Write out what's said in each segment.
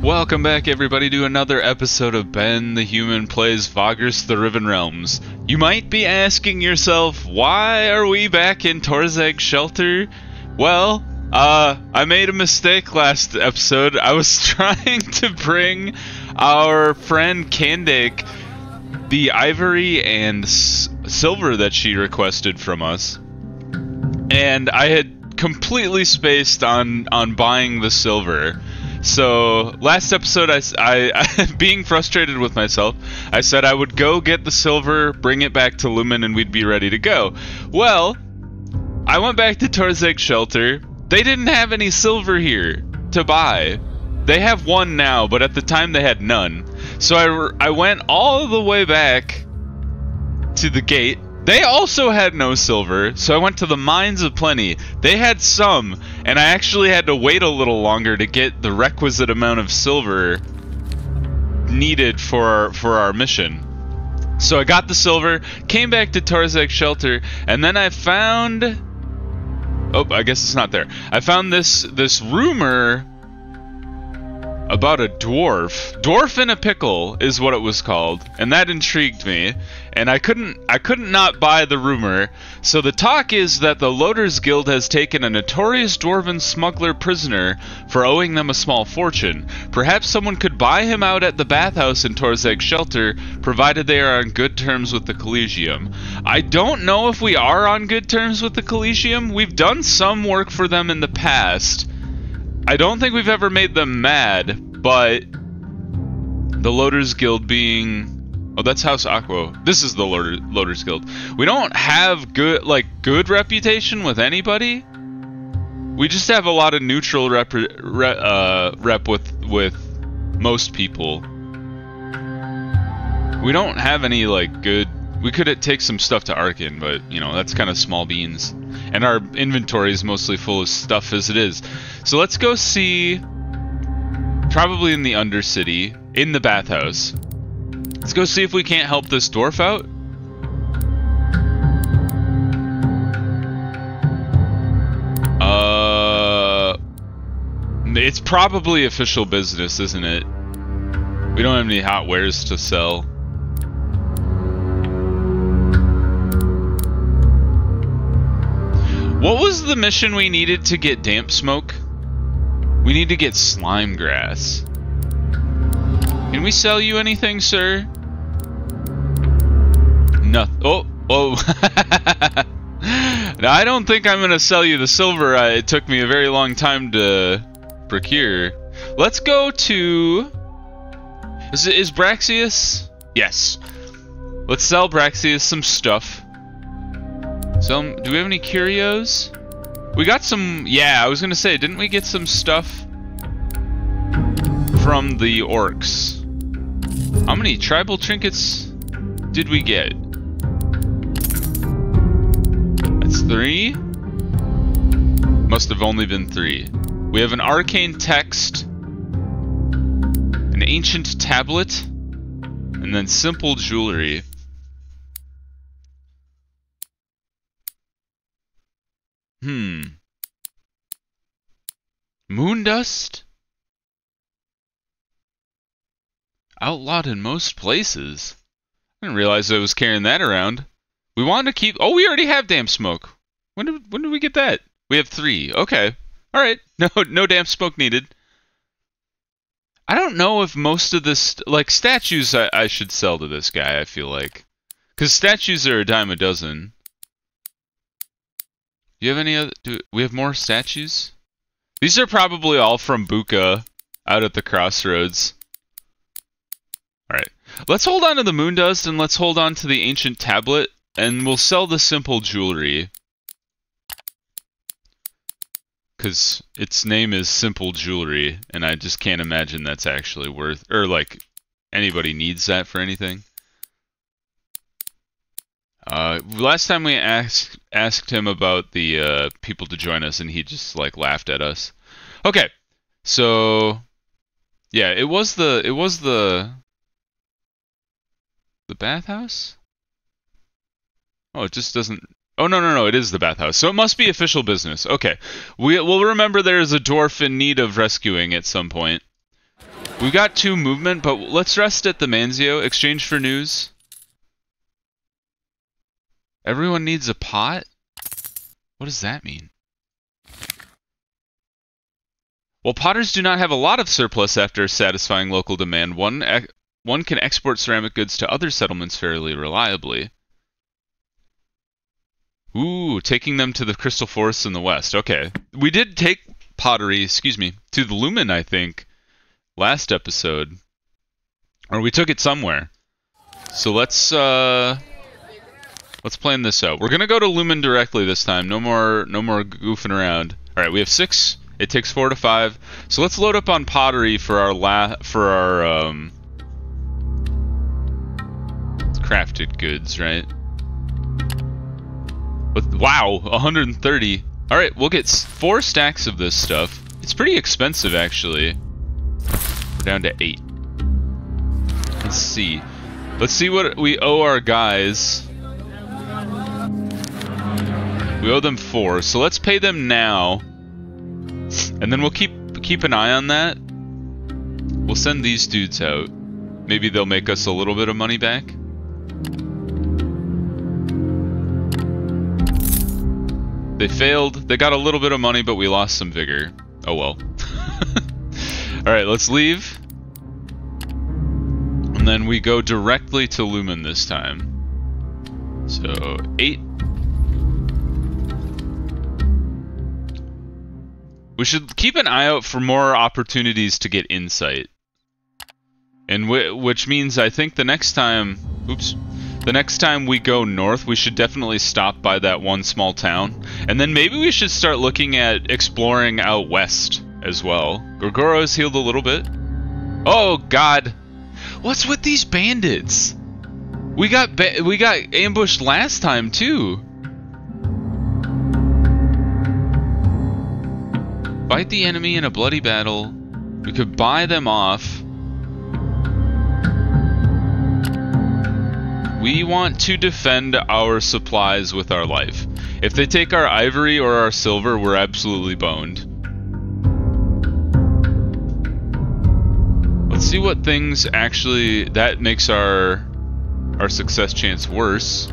Welcome back, everybody, to another episode of Ben the Human Plays Vagrus the Riven Realms. You might be asking yourself, why are we back in Torzag's shelter? Well, I made a mistake last episode. I was trying to bring our friend Kandak the ivory and silver that she requested from us. And I had completely spaced on buying the silver. So, last episode, I being frustrated with myself, I said I would go get the silver, bring it back to Lumen, and we'd be ready to go. Well, I went back to Torzag's shelter. They didn't have any silver here to buy. They have one now, but at the time they had none. So I went all the way back to the gate. They also had no silver, so I went to the Mines of Plenty. They had some, and I actually had to wait a little longer to get the requisite amount of silver needed for our mission. So I got the silver, came back to Torzag's shelter, and then I found... Oh, I guess it's not there. I found this rumor about a dwarf. Dwarf in a pickle is what it was called, and that intrigued me. And I couldn't not buy the rumor. So the talk is that the Loaders Guild has taken a notorious dwarven smuggler prisoner for owing them a small fortune. Perhaps someone could buy him out at the bathhouse in Torzag's shelter, provided they are on good terms with the Collegium. I don't know if we are on good terms with the Collegium. We've done some work for them in the past. I don't think we've ever made them mad, but the Loaders Guild being... Oh, that's House Aqua. This is the Loaders Guild. We don't have good reputation with anybody. We just have a lot of neutral rep with most people. We don't have any good... We could take some stuff to Arcane, but you know, that's kind of small beans. And our inventory is mostly full of stuff as it is. So let's go see, probably in the Undercity, in the bathhouse. Let's go see if we can't help this dwarf out. It's probably official business, isn't it? We don't have any hot wares to sell. What was the mission we needed to get damp smoke? We need to get slime grass. Can we sell you anything, sir? No. Oh. Now, I don't think I'm gonna sell you the silver. It took me a very long time to procure. Let's go to... Is Braxius? Yes. Let's sell Braxius some stuff. Do we have any curios? We got some... Yeah, I was gonna say, didn't we get some stuff from the orcs? How many tribal trinkets did we get? That's 3? Must have only been 3. We have an arcane text, an ancient tablet, and then simple jewelry. Moondust? Outlawed in most places. I didn't realize I was carrying that around. We wanted to keep... Oh, we already have damp smoke. When did we get that? We have 3. Okay. Alright. No damp smoke needed. I don't know if most of this... statues I should sell to this guy, I feel like. Because statues are a dime a dozen. Do you have any other... Do we have more statues? These are probably all from Buka out at the crossroads. Alright. Let's hold on to the Moondust and let's hold on to the ancient tablet and we'll sell the simple jewelry. Because its name is Simple Jewelry and I just can't imagine that's actually worth... Or anybody needs that for anything. Last time we asked him about the people to join us, and he just laughed at us. Okay, so yeah, it was the bathhouse. Oh, it just doesn't. Oh no, it is the bathhouse. So it must be official business. Okay, we'll remember there is a dwarf in need of rescuing at some point. We got 2 movement, but let's rest at the Manzio. Exchange for news. Everyone needs a pot? What does that mean? While potters do not have a lot of surplus after satisfying local demand, one can export ceramic goods to other settlements fairly reliably. Ooh, taking them to the crystal forests in the west. Okay. We did take pottery, excuse me, to the Lumen, I think, last episode. Or we took it somewhere. So let's plan this out. We're gonna go to Lumen directly this time. No more goofing around. Alright, we have 6. It takes 4 to 5. So let's load up on pottery for our crafted goods, right? But wow, 130. Alright, we'll get 4 stacks of this stuff. It's pretty expensive, actually. We're down to 8. Let's see. Let's see what we owe our guys. We owe them 4, so let's pay them now. And then we'll keep an eye on that. We'll send these dudes out. Maybe they'll make us a little bit of money back. They failed. They got a little bit of money, but we lost some vigor. Oh well. Alright, let's leave. And then we go directly to Lumen this time. So, 8. We should keep an eye out for more opportunities to get insight. And which means I think the next time... Oops. The next time we go north, we should definitely stop by that one small town. And then maybe we should start looking at exploring out west as well. Gorgoro's healed a little bit. Oh, God. What's with these bandits? We got ambushed last time, too. Fight the enemy in a bloody battle. We could buy them off. We want to defend our supplies with our life. If they take our ivory or our silver, we're absolutely boned. Let's see what things actually... That makes our success chance worse.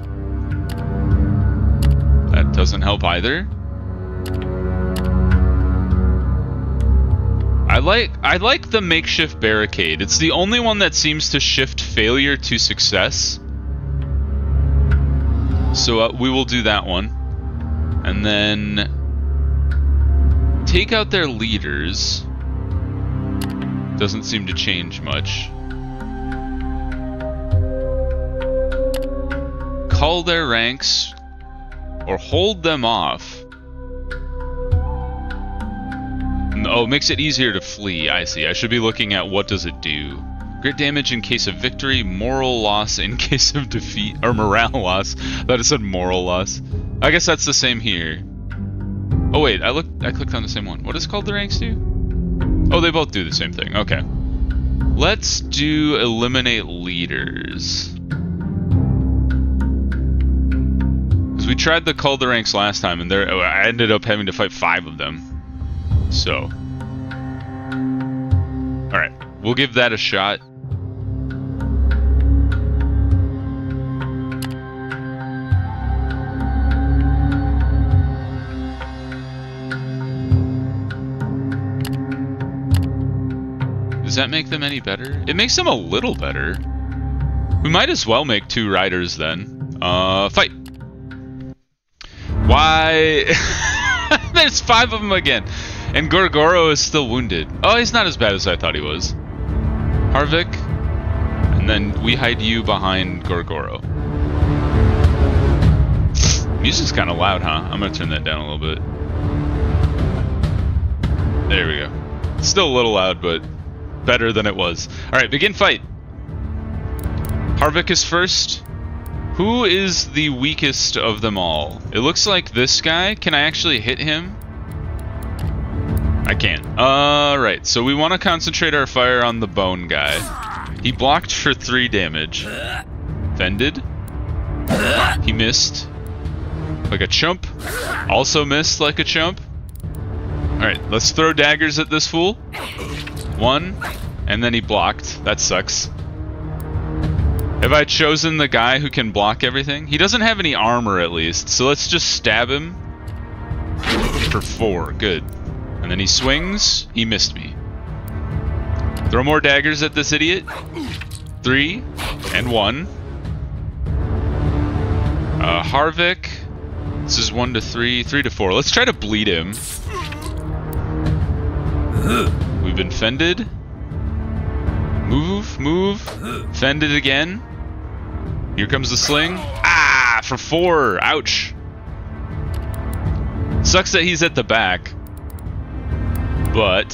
That doesn't help either. I like the makeshift barricade. It's the only one that seems to shift failure to success. So we will do that one. And then take out their leaders. Doesn't seem to change much. Cull their ranks or hold them off. Oh, it makes it easier to flee. I see. I should be looking at what does it do. Grit damage in case of victory, moral loss in case of defeat, or morale loss. I thought it said moral loss. I guess that's the same here. Oh wait, I clicked on the same one. What does called the ranks do? Oh, they both do the same thing. Okay. Let's do eliminate leaders. Because we tried the call the ranks last time, and I ended up having to fight 5 of them. So. Alright, we'll give that a shot. Does that make them any better? It makes them a little better. We might as well make 2 riders then. Fight! Why? There's 5 of them again. And Gorgoro is still wounded. Oh, he's not as bad as I thought he was. Harvick. And then we hide you behind Gorgoro. Music's kind of loud, huh? I'm going to turn that down a little bit. There we go. It's still a little loud, but better than it was. Alright, begin fight. Harvick is first. Who is the weakest of them all? It looks like this guy. Can I actually hit him? I can't. Alright, so we want to concentrate our fire on the bone guy. He blocked for 3 damage. Fended. He missed. Like a chump. Also missed like a chump. Alright, let's throw daggers at this fool. 1 And then he blocked. That sucks. Have I chosen the guy who can block everything? He doesn't have any armor at least, so let's just stab him for 4. Good. And then he swings. He missed me. Throw more daggers at this idiot. 3 and 1. Harvick. This is 1 to 3, 3 to 4. Let's try to bleed him. We've been fended. Move, move. Fended again. Here comes the sling. Ah, for 4. Ouch. Sucks that he's at the back. But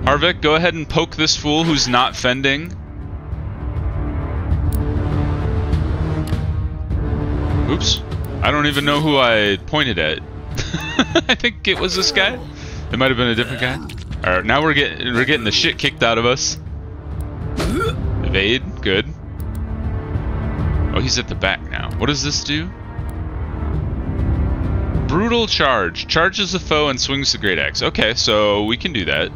Harvick, go ahead and poke this fool who's not fending. Oops. I don't even know who I pointed at. I think it was this guy. It might have been a different guy. Alright, now we're getting the shit kicked out of us. Evade, good. Oh, he's at the back now. What does this do? Brutal charge. Charges the foe and swings the great axe. Okay, so we can do that.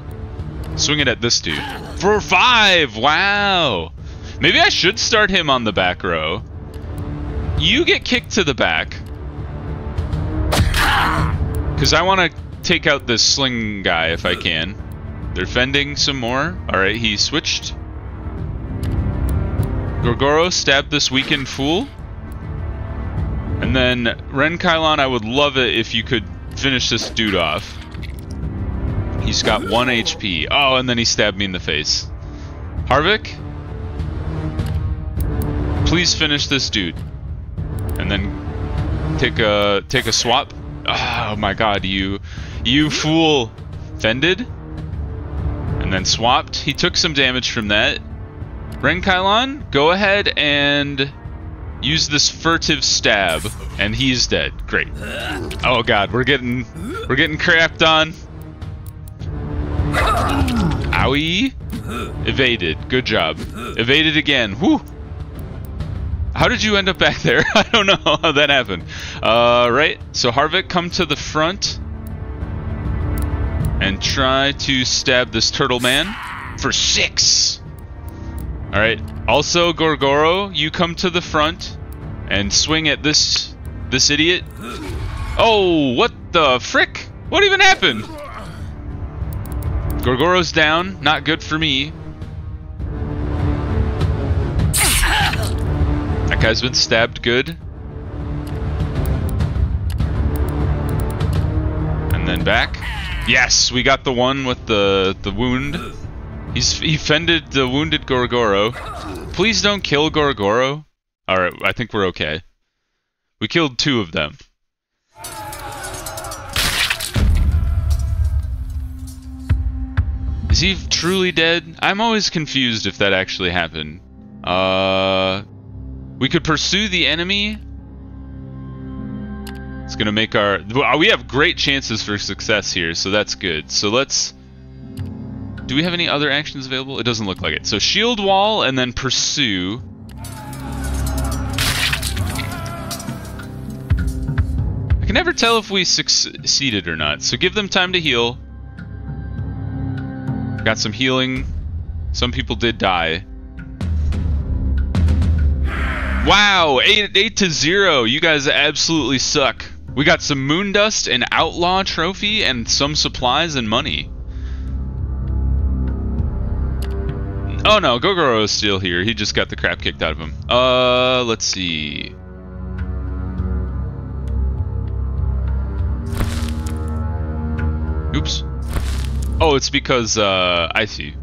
Swing it at this dude. For 5! Wow! Maybe I should start him on the back row. You get kicked to the back. Because I want to take out this sling guy if I can. They're fending some more. Alright, he switched. Gorgoro stabbed this weakened fool. And then Renkylon, I would love it if you could finish this dude off. He's got 1 HP. Oh, and then he stabbed me in the face. Harvick, please finish this dude. And then take a swap. Oh my god, you fool. Fended. And then swapped. He took some damage from that. Renkylon, go ahead and use this furtive stab, and he's dead. Great. Oh god, we're getting crapped on. Owie. Evaded. Good job. Evaded again. Whew. How did you end up back there? I don't know how that happened. Right. So Harvick, come to the front and try to stab this turtle man for 6. All right. Also, Gorgoro, you come to the front and swing at this idiot. Oh, what the frick? What even happened? Gorgoro's down. Not good for me. That guy's been stabbed good. And then back. Yes, we got the one with the wound. He fended the wounded Gorgoro. Please don't kill Gorgoro. Alright, I think we're okay. We killed 2 of them. Is he truly dead? I'm always confused if that actually happened. We could pursue the enemy. It's gonna make our... We have great chances for success here, so that's good. So let's... Do we have any other actions available? It doesn't look like it. So shield wall and then pursue. I can never tell if we succeeded or not. So give them time to heal. Got some healing. Some people did die. Wow, 8 to 0. You guys absolutely suck. We got some moon dust, an outlaw trophy, and some supplies and money. Oh no, Gogoro is still here. He just got the crap kicked out of him. Let's see. Oops. Oh, it's because, I see.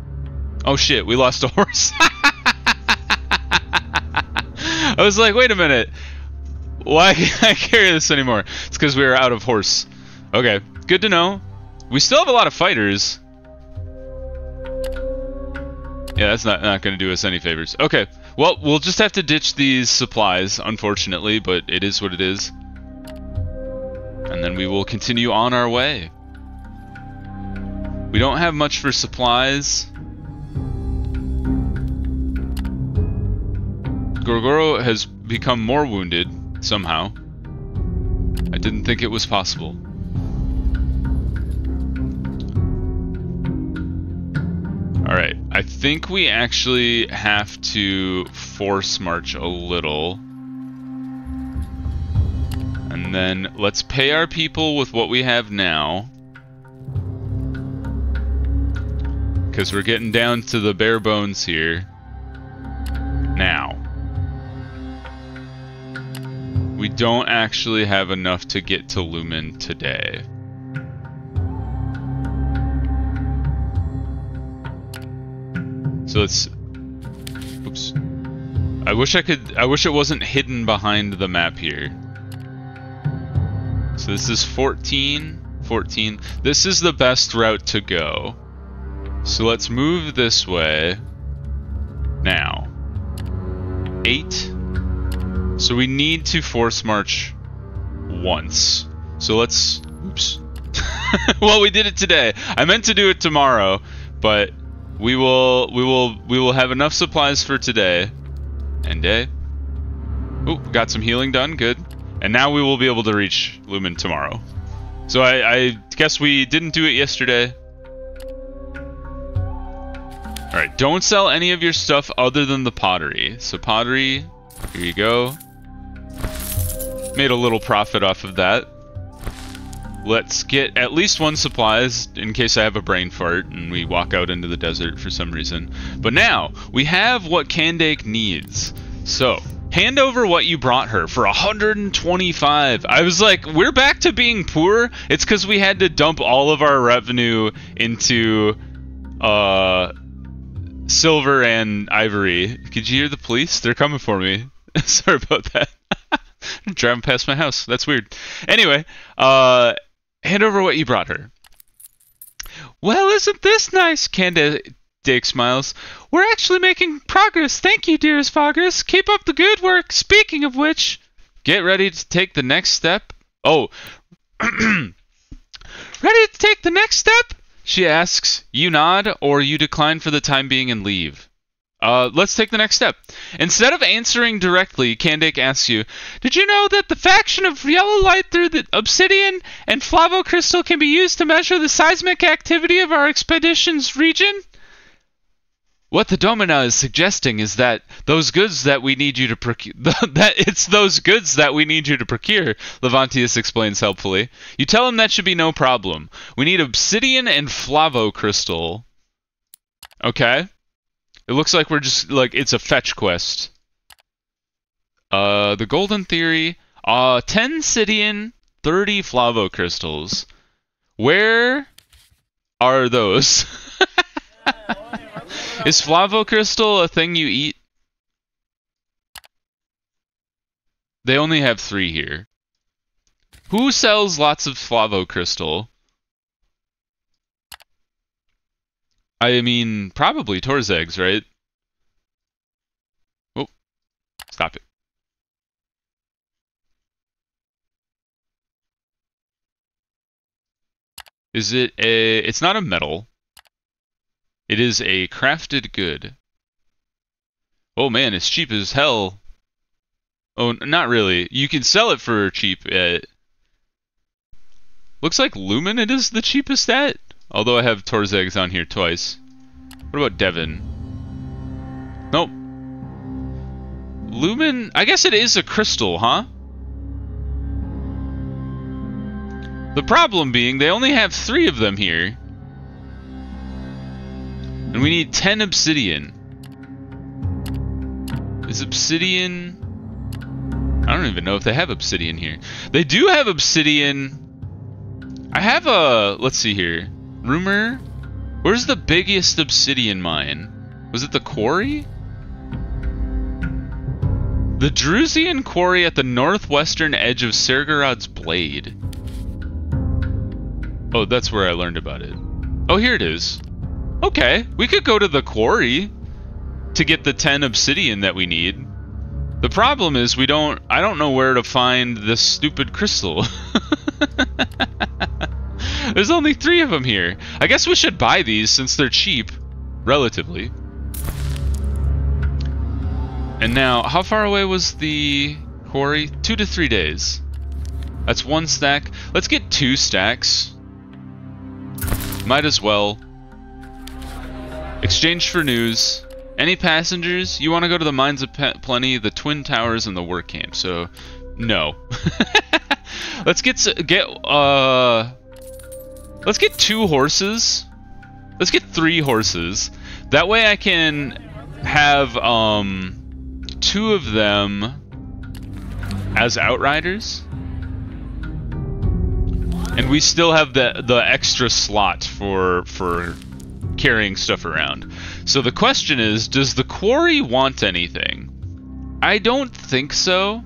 Oh shit, we lost a horse. I was like, wait a minute. Why can't I carry this anymore? It's because we were out of horse. Okay, good to know. We still have a lot of fighters. Yeah, that's not going to do us any favors. Okay, well, we'll just have to ditch these supplies, unfortunately, but it is what it is. And then we will continue on our way. We don't have much for supplies. Gorgoro has become more wounded, somehow. I didn't think it was possible. Alright, I think we actually have to force march a little. And then let's pay our people with what we have now. Because we're getting down to the bare bones here. Now. We don't actually have enough to get to Lumen today. So let's... Oops. I wish it wasn't hidden behind the map here. So this is 14. This is the best route to go. So let's move this way. Now. 8. So we need to force march once. So let's... Oops. Well, we did it today. I meant to do it tomorrow, but we will have enough supplies for today. And day. Oh, got some healing done. Good. And now we will be able to reach Lumen tomorrow. So I guess we didn't do it yesterday. Alright, don't sell any of your stuff other than the pottery. So pottery, here you go. Made a little profit off of that. Let's get at least one supplies in case I have a brain fart and we walk out into the desert for some reason. But now, we have what Candake needs. So, hand over what you brought her for 125. I was like, we're back to being poor? It's because we had to dump all of our revenue into silver and ivory. Could you hear the police? They're coming for me. Sorry about that. I'm driving past my house. That's weird. Anyway, hand over what you brought her. Well, isn't this nice? Candake smiles. We're actually making progress. Thank you, dearest Vagrus. Keep up the good work. Speaking of which, get ready to take the next step. Oh. Ready to take the next step? She asks. You nod, or you decline for the time being and leave. Let's take the next step. Instead of answering directly, Candake asks you, did you know that the faction of yellow light through the obsidian and flavo crystal can be used to measure the seismic activity of our expedition's region? What the Domina is suggesting is that those goods that we need you to procure, Levantius explains helpfully. You tell him that should be no problem. We need obsidian and flavo crystal. Okay. It looks like we're just, like, it's a fetch quest. The golden theory, 10 obsidian, 30 flavo crystals. Where are those? Is flavo crystal a thing you eat? They only have 3 here. Who sells lots of flavo crystal? I mean, probably Torzegs, right? Oh, stop it. Is it a... It's not a metal. It is a crafted good. Oh man, it's cheap as hell. Oh, not really. You can sell it for cheap at... Looks like Lumen it is the cheapest at. Although I have Torzegs on here twice. What about Devon? Nope. Lumen... I guess it is a crystal, huh? The problem being, they only have 3 of them here. And we need 10 obsidian. Is obsidian... I don't even know if they have obsidian here. They do have obsidian... I have a... Let's see here. Rumor? Where's the biggest obsidian mine? Was it the Quarry? The Drusian Quarry at the northwestern edge of Sergorod's Blade. Oh, that's where I learned about it. Oh, here it is. Okay, we could go to the Quarry to get the 10 obsidian that we need. The problem is I don't know where to find this stupid crystal. There's only 3 of them here. I guess we should buy these since they're cheap, relatively. And now, how far away was the Quarry? 2 to 3 days. That's 1 stack. Let's get 2 stacks. Might as well. Exchange for news. Any passengers? You want to go to the Mines of Plenty, the Twin Towers, and the work camp. So, no. Let's get 2 horses. Let's get 3 horses. That way I can have 2 of them as outriders. And we still have the extra slot for carrying stuff around. So the question is, does the Quarry want anything? I don't think so.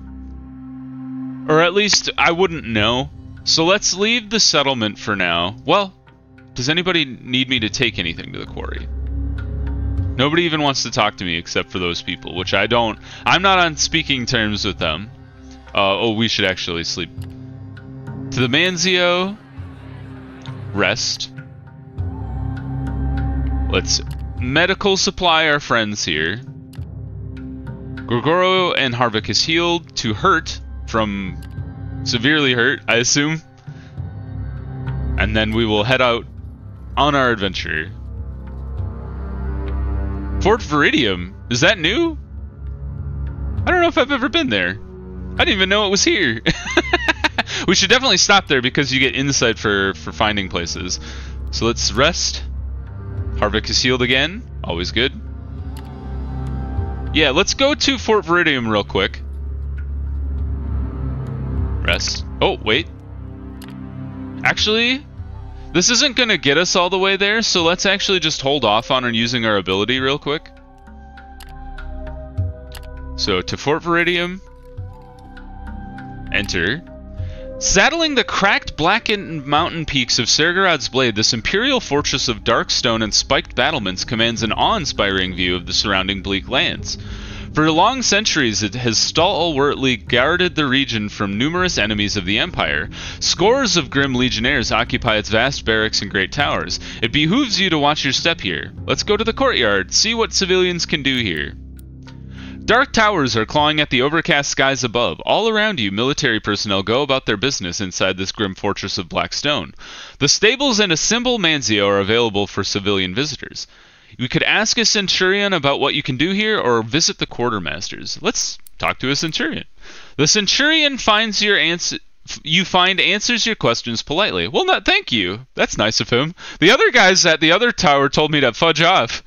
Or at least I wouldn't know. So let's leave the settlement for now. Well, does anybody need me to take anything to the Quarry? Nobody even wants to talk to me except for those people, which I don't. I'm not on speaking terms with them. Oh, we should actually sleep. To the Manzio. Rest. Let's medical supply our friends here. Gorgoro and Harvick is healed to hurt from severely hurt, I assume. And then we will head out on our adventure. Fort Viridium, is that new? I don't know if I've ever been there. I didn't even know it was here. We should definitely stop there because you get insight for finding places. So let's rest. Harvick is healed again. Always good. Yeah, let's go to Fort Viridium real quick. Rest. Oh, wait. Actually, this isn't going to get us all the way there, so let's actually just hold off on using our ability real quick. So, to Fort Viridium. Enter. Saddling the cracked, blackened mountain peaks of Sergorod's Blade, this imperial fortress of dark stone and spiked battlements commands an awe-inspiring view of the surrounding bleak lands. For long centuries, it has stalwartly guarded the region from numerous enemies of the Empire. Scores of grim legionnaires occupy its vast barracks and great towers. It behooves you to watch your step here. Let's go to the courtyard, see what civilians can do here. Dark towers are clawing at the overcast skies above. All around you, military personnel go about their business inside this grim fortress of black stone. The stables and a simple manzio are available for civilian visitors. You could ask a centurion about what you can do here, or visit the quartermasters. Let's talk to a centurion. The centurion finds your answers your questions politely. Well, not thank you. That's nice of him. The other guys at the other tower told me to fudge off.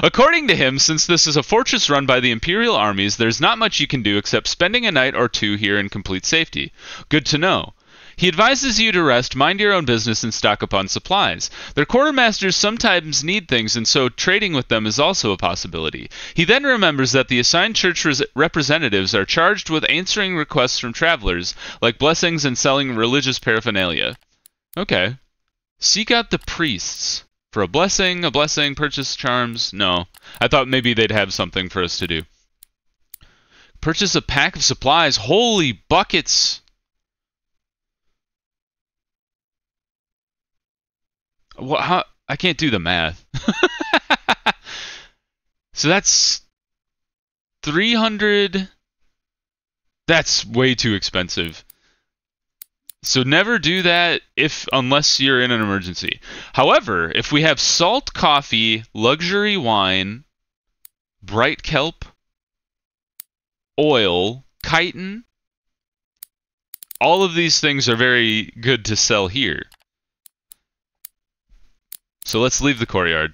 According to him, since this is a fortress run by the Imperial armies, there's not much you can do except spending a night or 2 here in complete safety. Good to know. He advises you to rest, mind your own business, and stock up on supplies. Their quartermasters sometimes need things, and so trading with them is also a possibility. He then remembers that the assigned church representatives are charged with answering requests from travelers, like blessings and selling religious paraphernalia. Okay. Seek out the priests. For a blessing, purchase charms. No. I thought maybe they'd have something for us to do. Purchase a pack of supplies. Holy buckets! What? How? I can't do the math. So that's 300. That's way too expensive. So never do that unless you're in an emergency. However, if we have salt coffee, luxury wine, bright kelp, oil, chitin, all of these things are very good to sell here. So let's leave the courtyard.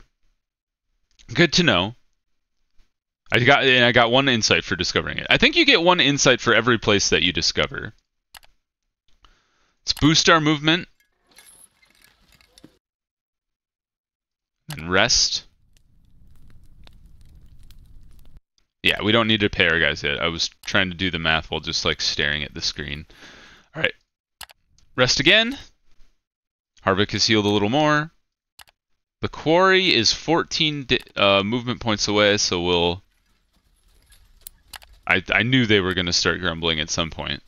Good to know. I got 1 insight for discovering it. I think you get 1 insight for every place that you discover. Let's boost our movement. And rest. Yeah, we don't need to pay our guys yet. I was trying to do the math while just like staring at the screen. Alright. Rest again. Harvick is healed a little more. The Quarry is 14 movement points away, so we'll... I knew they were going to start grumbling at some point.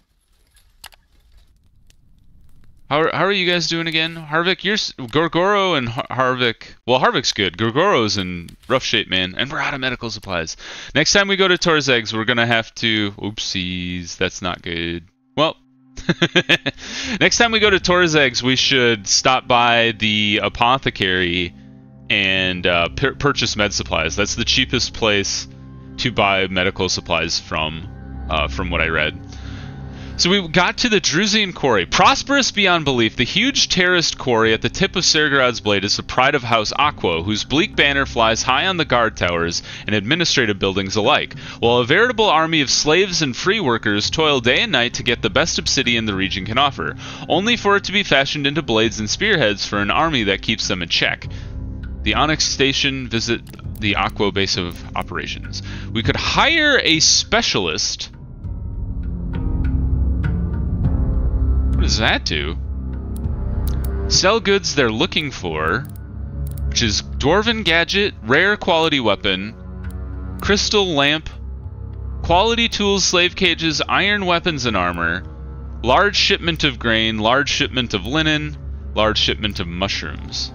How are you guys doing again? Harvick, Gorgoro and Harvick... Well, Harvick's good. Gorgoro's in rough shape, man. And we're out of medical supplies. Next time we go to Torzeg's, we're going to have to... Oopsies, that's not good. Well... Next time we go to Torzeg's, we should stop by the apothecary and purchase med supplies. That's the cheapest place to buy medical supplies from what I read. So we got to the Drusian Quarry. Prosperous beyond belief, the huge terraced quarry at the tip of Sergerad's blade is the pride of House Aqua, whose bleak banner flies high on the guard towers and administrative buildings alike, while a veritable army of slaves and free workers toil day and night to get the best obsidian the region can offer, only for it to be fashioned into blades and spearheads for an army that keeps them in check. The Onyx Station, visit the Aqua base of operations. We could hire a specialist. What does that do? Sell goods they're looking for, which is Dwarven Gadget, Rare Quality Weapon, Crystal Lamp, Quality Tools, Slave Cages, Iron Weapons and Armor, Large Shipment of Grain, Large Shipment of Linen, Large Shipment of Mushrooms.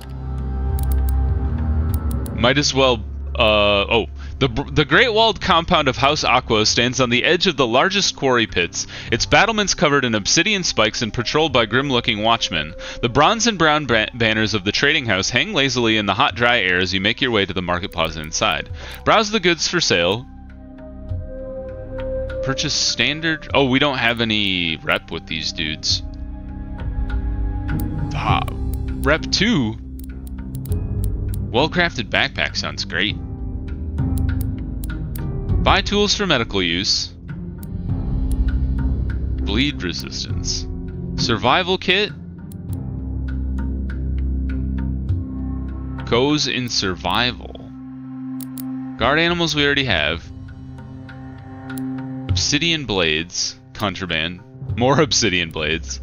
Might as well, The Great Walled Compound of House Aqua stands on the edge of the largest quarry pits, its battlements covered in obsidian spikes and patrolled by grim-looking watchmen. The bronze and brown banners of the trading house hang lazily in the hot, dry air as you make your way to the market plaza inside. Browse the goods for sale. Purchase standard... Oh, we don't have any rep with these dudes. Rep 2? Well-crafted backpack sounds great. Buy tools for medical use. Bleed resistance. Survival kit. Goes in survival. Guard animals we already have. Obsidian blades. Contraband. More obsidian blades.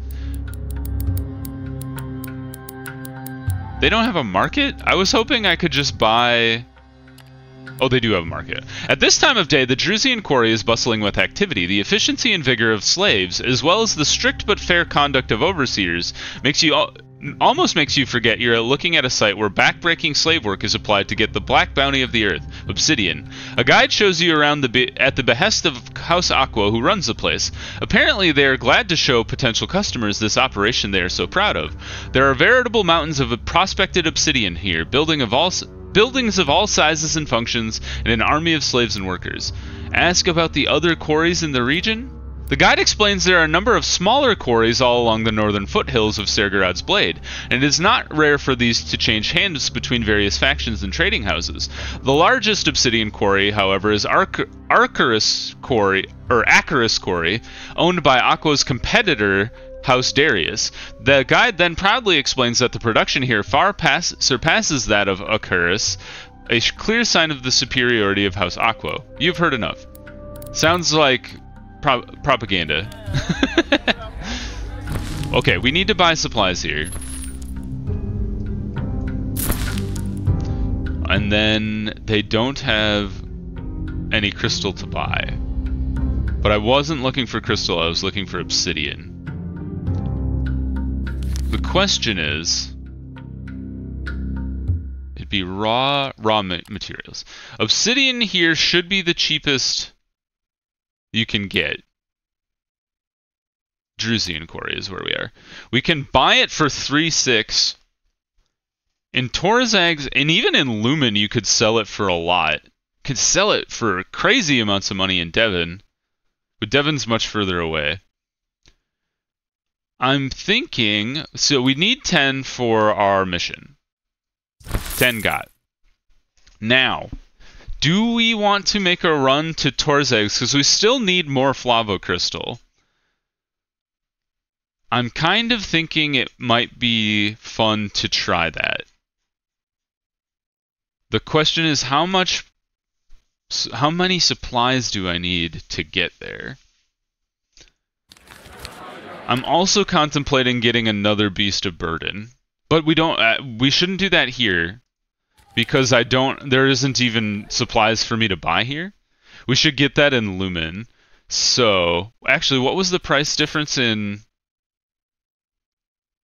They don't have a market? I was hoping I could just buy... Oh, they do have a market. At this time of day, the Drusian Quarry is bustling with activity. The efficiency and vigor of slaves, as well as the strict but fair conduct of overseers, almost makes you forget you're looking at a site where backbreaking slave work is applied to get the black bounty of the earth, obsidian. A guide shows you around at the behest of House Aqua, who runs the place. Apparently, they are glad to show potential customers this operation they are so proud of. There are veritable mountains of prospected obsidian here, buildings of all sizes and functions, and an army of slaves and workers. Ask about the other quarries in the region? The guide explains there are a number of smaller quarries all along the northern foothills of Sergerad's Blade, and it is not rare for these to change hands between various factions and trading houses. The largest obsidian quarry, however, is Acarus Quarry, owned by Aqua's competitor, House Darius. The guide then proudly explains that the production here far surpasses that of Acarus, a clear sign of the superiority of House Aqua. You've heard enough. Sounds like propaganda. Okay, we need to buy supplies here. And then they don't have any crystal to buy. But I wasn't looking for crystal, I was looking for obsidian. The question is, it'd be raw materials. Obsidian here should be the cheapest you can get. Drusian Quarry is where we are. We can buy it for 3.6. In Torzag's, and even in Lumen, you could sell it for a lot. Could sell it for crazy amounts of money in Devon, but Devon's much further away. I'm thinking, so we need 10 for our mission. 10 got. Now, do we want to make a run to Torzag's? Because we still need more Flavo Crystal. I'm kind of thinking it might be fun to try that. The question is, how many supplies do I need to get there? I'm also contemplating getting another Beast of Burden, but we shouldn't do that here because there isn't even supplies for me to buy here. We should get that in Lumen. So, actually, what was the price difference in...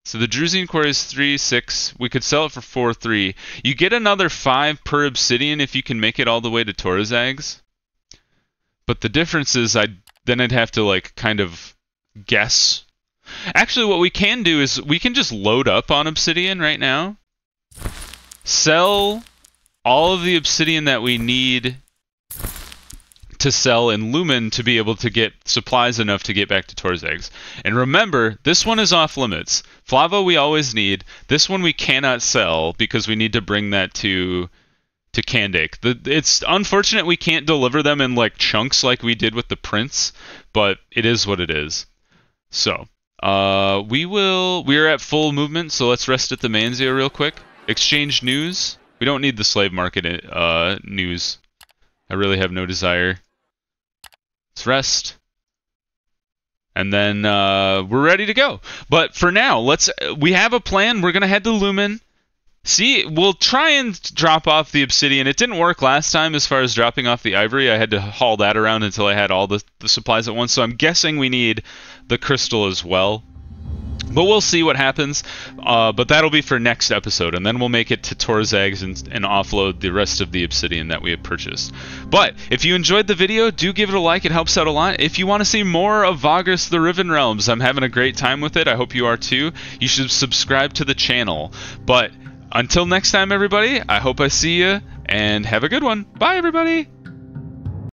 So the Drusian Quarry is 3.6. We could sell it for 4.3. You get another 5 per obsidian if you can make it all the way to Torzag's. But the difference is then I'd have to like kind of guess. Actually, what we can do is we can just load up on obsidian right now. sell all of the obsidian that we need to sell in Lumen to be able to get supplies enough to get back to Torzag's. And remember, this one is off limits. Flava we always need. This one we cannot sell because we need to bring that to Kandake. It's unfortunate we can't deliver them in like chunks like we did with the Prince, but it is what it is. So, we're at full movement, so let's rest at the Manzia real quick. Exchange news. We don't need the slave market news. I really have no desire. Let's rest. And then we're ready to go. But for now, we have a plan. We're going to head to Lumen. See, we'll try and drop off the obsidian. It didn't work last time as far as dropping off the ivory. I had to haul that around until I had all the supplies at once. So I'm guessing we need the crystal as well. But we'll see what happens. But that'll be for next episode. And then we'll make it to Torzag's and offload the rest of the obsidian that we have purchased. But if you enjoyed the video, do give it a like. It helps out a lot. If you want to see more of Vagrus the Riven Realms, I'm having a great time with it. I hope you are too. You should subscribe to the channel. But until next time, everybody, I hope I see you. And have a good one. Bye, everybody.